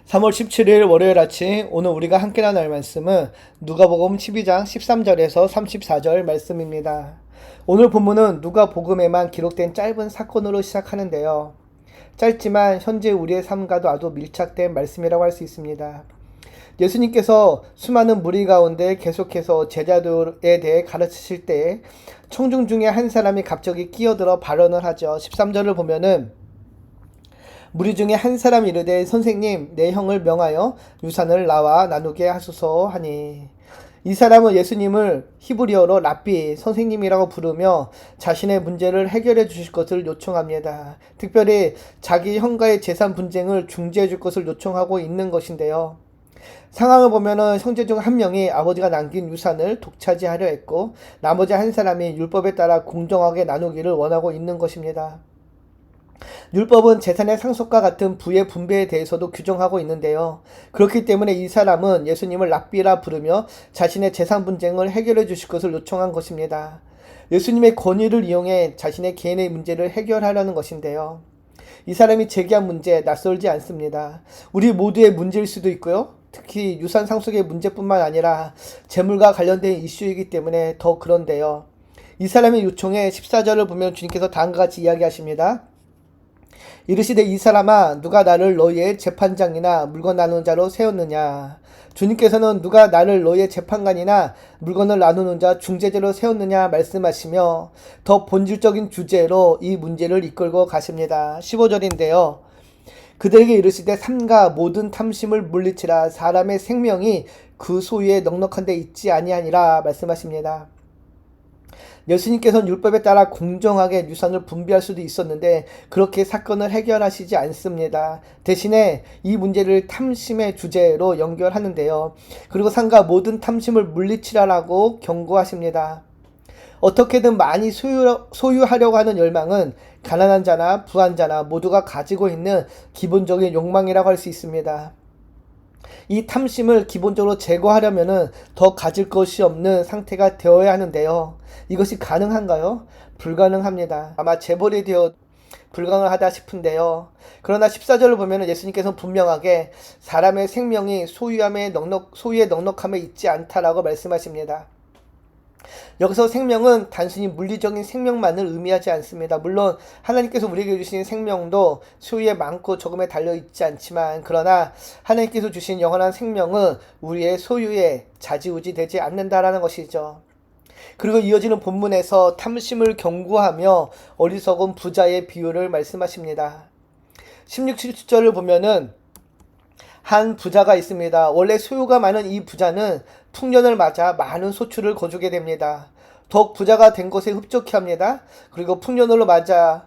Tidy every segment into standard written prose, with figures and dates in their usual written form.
3월 17일 월요일 아침 오늘 우리가 함께 나눌 말씀은 누가복음 12장 13절에서 34절 말씀입니다. 오늘 본문은 누가복음에만 기록된 짧은 사건으로 시작하는데요. 짧지만 현재 우리의 삶과도 아주 밀착된 말씀이라고 할 수 있습니다. 예수님께서 수많은 무리 가운데 계속해서 제자들에 대해 가르치실 때 청중 중에 한 사람이 갑자기 끼어들어 발언을 하죠. 13절을 보면은 무리 중에 한 사람이 이르되 선생님 내 형을 명하여 유산을 나와 나누게 하소서 하니, 이 사람은 예수님을 히브리어로 랍비 선생님이라고 부르며 자신의 문제를 해결해 주실 것을 요청합니다. 특별히 자기 형과의 재산 분쟁을 중재해 줄 것을 요청하고 있는 것인데요. 상황을 보면은 형제 중 한 명이 아버지가 남긴 유산을 독차지하려 했고 나머지 한 사람이 율법에 따라 공정하게 나누기를 원하고 있는 것입니다. 율법은 재산의 상속과 같은 부의 분배에 대해서도 규정하고 있는데요. 그렇기 때문에 이 사람은 예수님을 랍비라 부르며 자신의 재산 분쟁을 해결해 주실 것을 요청한 것입니다. 예수님의 권위를 이용해 자신의 개인의 문제를 해결하려는 것인데요. 이 사람이 제기한 문제 낯설지 않습니다. 우리 모두의 문제일 수도 있고요. 특히 유산 상속의 문제뿐만 아니라 재물과 관련된 이슈이기 때문에 더 그런데요. 이 사람의 요청에 14절을 보면 주님께서 다음과 같이 이야기하십니다. 이르시되 이 사람아 누가 나를 너희의 재판장이나 물건 나누는 자로 세웠느냐. 주님께서는 누가 나를 너희의 재판관이나 물건을 나누는 자 중재자로 세웠느냐 말씀하시며 더 본질적인 주제로 이 문제를 이끌고 가십니다. 15절인데요. 그들에게 이르시되 삼가 모든 탐심을 물리치라. 사람의 생명이 그 소유에 넉넉한 데 있지 아니하니라 말씀하십니다. 예수님께서는 율법에 따라 공정하게 유산을 분배할 수도 있었는데 그렇게 사건을 해결하시지 않습니다. 대신에 이 문제를 탐심의 주제로 연결하는데요. 그리고 삼가 모든 탐심을 물리치라라고 경고하십니다. 어떻게든 많이 소유하려고 하는 열망은 가난한 자나 부한 자나 모두가 가지고 있는 기본적인 욕망이라고 할 수 있습니다. 이 탐심을 기본적으로 제거하려면은 더 가질 것이 없는 상태가 되어야 하는데요. 이것이 가능한가요? 불가능합니다. 아마 재벌이 되어 불가능하다 싶은데요. 그러나 14절을 보면 예수님께서는 분명하게 사람의 생명이 소유에 넉넉함에 있지 않다라고 말씀하십니다. 여기서 생명은 단순히 물리적인 생명만을 의미하지 않습니다. 물론 하나님께서 우리에게 주신 생명도 소유에 많고 적음에 달려있지 않지만, 그러나 하나님께서 주신 영원한 생명은 우리의 소유에 좌지우지 되지 않는다라는 것이죠. 그리고 이어지는 본문에서 탐심을 경고하며 어리석은 부자의 비유를 말씀하십니다. 16, 17절을 보면은 한 부자가 있습니다. 원래 소유가 많은 이 부자는 풍년을 맞아 많은 소출을 거두게 됩니다. 더욱 부자가 된 것에 흡족해 합니다. 그리고 풍년으로 맞아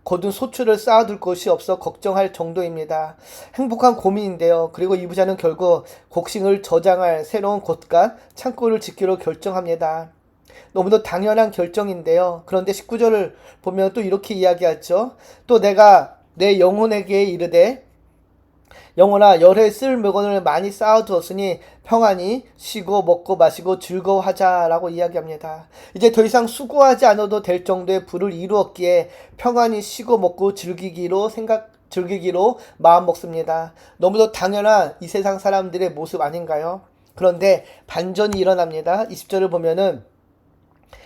거둔 소출을 쌓아둘 것이 없어 걱정할 정도입니다. 행복한 고민인데요. 그리고 이 부자는 결국 곡식을 저장할 새로운 곳과 창고를 짓기로 결정합니다. 너무도 당연한 결정인데요. 그런데 19절을 보면 또 이렇게 이야기하죠. 또 내가 내 영혼에게 이르되 영혼아 열해 쓸 물건을 많이 쌓아두었으니 평안히 쉬고 먹고 마시고 즐거워하자라고 이야기합니다. 이제 더 이상 수고하지 않아도 될 정도의 부를 이루었기에 평안히 쉬고 먹고 즐기기로 마음 먹습니다. 너무도 당연한 이 세상 사람들의 모습 아닌가요? 그런데 반전이 일어납니다. 20절을 보면은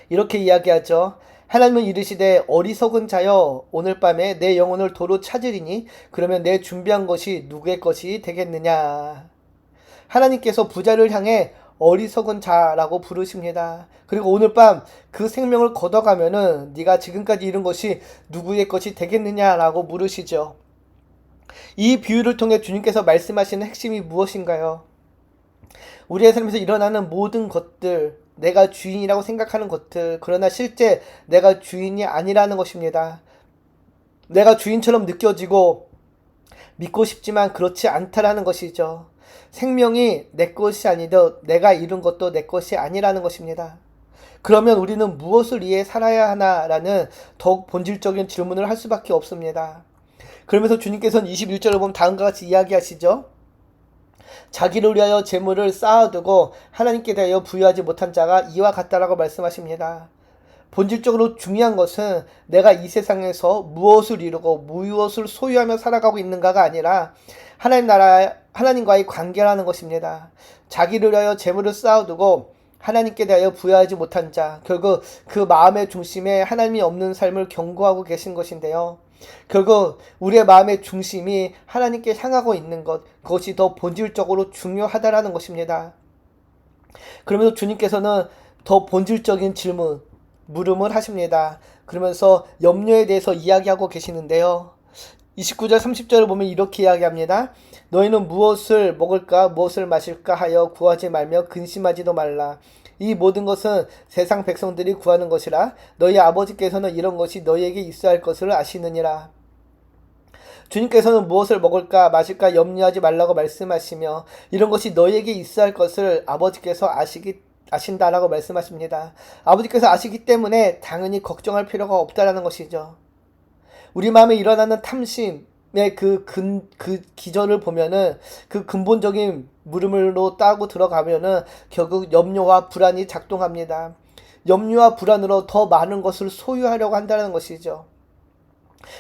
이렇게 이야기하죠. 하나님은 이르시되 어리석은 자여 오늘 밤에 내 영혼을 도로 찾으리니 그러면 내 준비한 것이 누구의 것이 되겠느냐. 하나님께서 부자를 향해 어리석은 자라고 부르십니다. 그리고 오늘 밤 그 생명을 걷어가면은 네가 지금까지 이룬 것이 누구의 것이 되겠느냐라고 물으시죠. 이 비유를 통해 주님께서 말씀하시는 핵심이 무엇인가요? 우리의 삶에서 일어나는 모든 것들, 내가 주인이라고 생각하는 것들, 그러나 실제 내가 주인이 아니라는 것입니다. 내가 주인처럼 느껴지고 믿고 싶지만 그렇지 않다라는 것이죠. 생명이 내 것이 아니듯 내가 이룬 것도 내 것이 아니라는 것입니다. 그러면 우리는 무엇을 위해 살아야 하나라는 더욱 본질적인 질문을 할 수밖에 없습니다. 그러면서 주님께서는 21절을 보면 다음과 같이 이야기하시죠. 자기를 위하여 재물을 쌓아두고 하나님께 대하여 부여하지 못한 자가 이와 같다라고 말씀하십니다. 본질적으로 중요한 것은 내가 이 세상에서 무엇을 이루고 무엇을 소유하며 살아가고 있는가가 아니라 하나님과의 관계라는 것입니다. 자기를 위하여 재물을 쌓아두고 하나님께 대하여 부여하지 못한 자, 결국 그 마음의 중심에 하나님이 없는 삶을 경고하고 계신 것인데요. 결국 우리의 마음의 중심이 하나님께 향하고 있는 것, 그것이 더 본질적으로 중요하다라는 것입니다. 그러면서 주님께서는 더 본질적인 물음을 하십니다. 그러면서 염려에 대해서 이야기하고 계시는데요. 29절 30절을 보면 이렇게 이야기합니다. 너희는 무엇을 먹을까 무엇을 마실까 하여 구하지 말며 근심하지도 말라. 이 모든 것은 세상 백성들이 구하는 것이라. 너희 아버지께서는 이런 것이 너희에게 있어야 할 것을 아시느니라. 주님께서는 무엇을 먹을까 마실까 염려하지 말라고 말씀하시며 이런 것이 너희에게 있어야 할 것을 아버지께서 아신다라고 말씀하십니다. 아버지께서 아시기 때문에 당연히 걱정할 필요가 없다라는 것이죠. 우리 마음에 일어나는 탐심의 그 기전을 보면은 그 근본적인 물음으로 따고 들어가면은 결국 염려와 불안이 작동합니다. 염려와 불안으로 더 많은 것을 소유하려고 한다는 것이죠.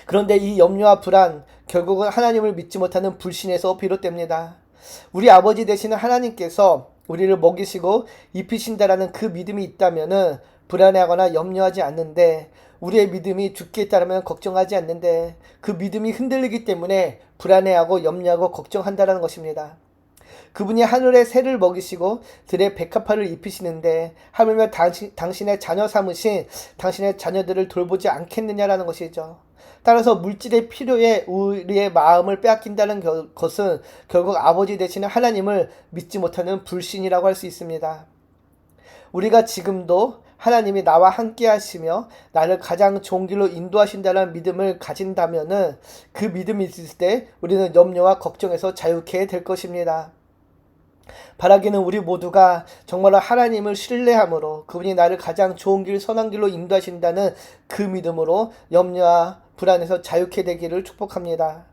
그런데 이 염려와 불안, 결국은 하나님을 믿지 못하는 불신에서 비롯됩니다. 우리 아버지 되시는 하나님께서 우리를 먹이시고 입히신다라는 그 믿음이 있다면은 불안해하거나 염려하지 않는데, 우리의 믿음이 죽게 있다면 걱정하지 않는데 그 믿음이 흔들리기 때문에 불안해하고 염려하고 걱정한다는 것입니다. 그분이 하늘의 새를 먹이시고 들의 백합화를 입히시는데 하물며 당신의 자녀 삼으신 당신의 자녀들을 돌보지 않겠느냐라는 것이죠. 따라서 물질의 필요에 우리의 마음을 빼앗긴다는 것은 결국 아버지 되시는 하나님을 믿지 못하는 불신이라고 할 수 있습니다. 우리가 지금도 하나님이 나와 함께 하시며 나를 가장 좋은 길로 인도하신다는 믿음을 가진다면은 그 믿음이 있을 때 우리는 염려와 걱정에서 자유케 될 것입니다. 바라기는 우리 모두가 정말로 하나님을 신뢰함으로 그분이 나를 가장 좋은 길, 선한 길로 인도하신다는 그 믿음으로 염려와 불안에서 자유케 되기를 축복합니다.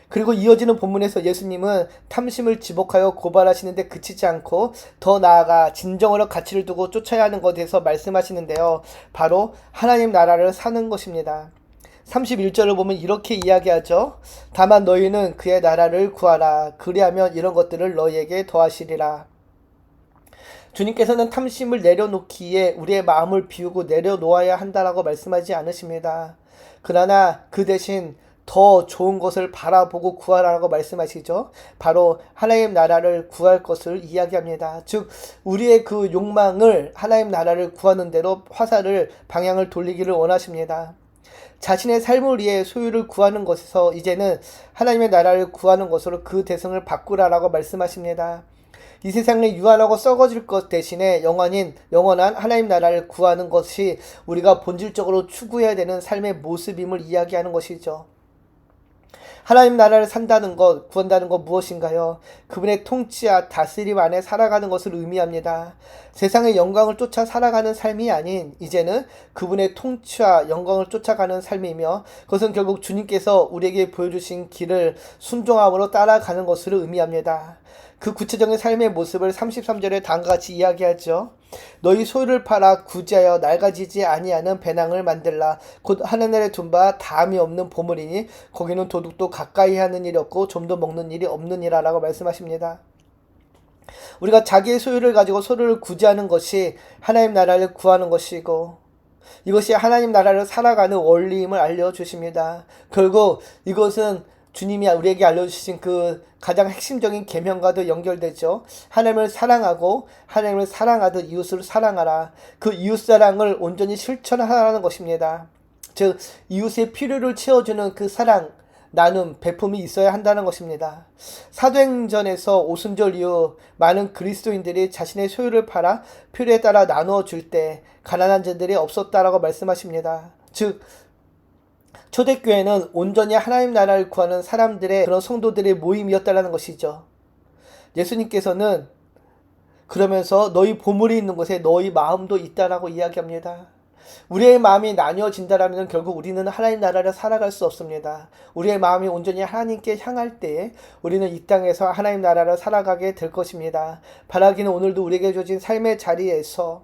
그리고 이어지는 본문에서 예수님은 탐심을 지복하여 고발하시는데 그치지 않고 더 나아가 진정으로 가치를 두고 쫓아야 하는 것에 대해서 말씀하시는데요. 바로 하나님 나라를 사는 것입니다. 31절을 보면 이렇게 이야기하죠. 다만 너희는 그의 나라를 구하라. 그리하면 이런 것들을 너희에게 더하시리라. 주님께서는 탐심을 내려놓기에 우리의 마음을 비우고 내려놓아야 한다라고 말씀하지 않으십니다. 그러나 그 대신 더 좋은 것을 바라보고 구하라고 말씀하시죠. 바로 하나님 나라를 구할 것을 이야기합니다. 즉 우리의 그 욕망을 하나님 나라를 구하는 대로 화살을 방향을 돌리기를 원하십니다. 자신의 삶을 위해 소유를 구하는 것에서 이제는 하나님의 나라를 구하는 것으로 그 대상을 바꾸라라고 말씀하십니다. 이 세상에 유한하고 썩어질 것 대신에 영원한 하나님 나라를 구하는 것이 우리가 본질적으로 추구해야 되는 삶의 모습임을 이야기하는 것이죠. 하나님 나라를 산다는 것, 구한다는 것 무엇인가요? 그분의 통치와 다스림 안에 살아가는 것을 의미합니다. 세상의 영광을 쫓아 살아가는 삶이 아닌 이제는 그분의 통치와 영광을 쫓아가는 삶이며 그것은 결국 주님께서 우리에게 보여주신 길을 순종함으로 따라가는 것을 의미합니다. 그 구체적인 삶의 모습을 33절에 다음과 같이 이야기하죠. 너희 소유를 팔아 구제하여 낡아지지 아니하는 배낭을 만들라. 곧 하늘나라에 둔 바 다함이 없는 보물이니 거기는 도둑도 가까이 하는 일이 없고 좀도 먹는 일이 없느니라 라고 말씀하십니다. 우리가 자기의 소유를 가지고 서로를 구제하는 것이 하나님 나라를 구하는 것이고 이것이 하나님 나라를 살아가는 원리임을 알려주십니다. 결국 이것은 주님이 우리에게 알려주신 그 가장 핵심적인 계명과도 연결되죠. 하나님을 사랑하고 하나님을 사랑하듯 이웃을 사랑하라. 그 이웃사랑을 온전히 실천하라는 것입니다. 즉 이웃의 필요를 채워주는 그 사랑, 나눔, 베품이 있어야 한다는 것입니다. 사도행전에서 오순절 이후 많은 그리스도인들이 자신의 소유를 팔아 필요에 따라 나누어 줄 때 가난한 자들이 없었다라고 말씀하십니다. 즉 초대교회는 온전히 하나님 나라를 구하는 사람들의 그런 성도들의 모임이었다는 것이죠. 예수님께서는 그러면서 너희 보물이 있는 곳에 너희 마음도 있다라고 이야기합니다. 우리의 마음이 나뉘어진다면 결국 우리는 하나님 나라를 살아갈 수 없습니다. 우리의 마음이 온전히 하나님께 향할 때에 우리는 이 땅에서 하나님 나라를 살아가게 될 것입니다. 바라기는 오늘도 우리에게 주어진 삶의 자리에서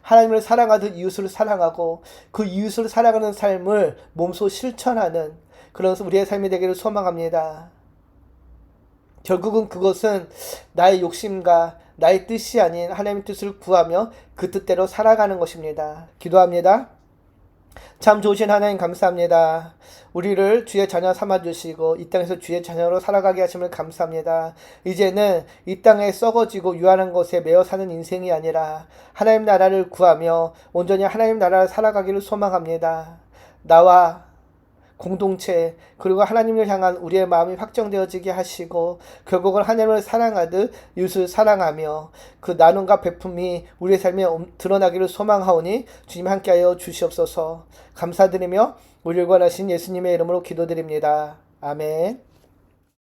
하나님을 사랑하듯 이웃을 사랑하고 그 이웃을 사랑하는 삶을 몸소 실천하는 그런 우리의 삶이 되기를 소망합니다. 결국은 그것은 나의 욕심과 나의 뜻이 아닌 하나님의 뜻을 구하며 그 뜻대로 살아가는 것입니다. 기도합니다. 참 좋으신 하나님 감사합니다. 우리를 주의 자녀 삼아주시고 이 땅에서 주의 자녀로 살아가게 하심을 감사합니다. 이제는 이 땅에 썩어지고 유한한 것에 매여 사는 인생이 아니라 하나님 나라를 구하며 온전히 하나님 나라를 살아가기를 소망합니다. 나와 공동체 그리고 하나님을 향한 우리의 마음이 확정되어지게 하시고 결국은 하나님을 사랑하듯 이웃을 사랑하며 그 나눔과 베품이 우리의 삶에 드러나기를 소망하오니 주님 함께하여 주시옵소서. 감사드리며 우리를 구원하신 예수님의 이름으로 기도드립니다. 아멘.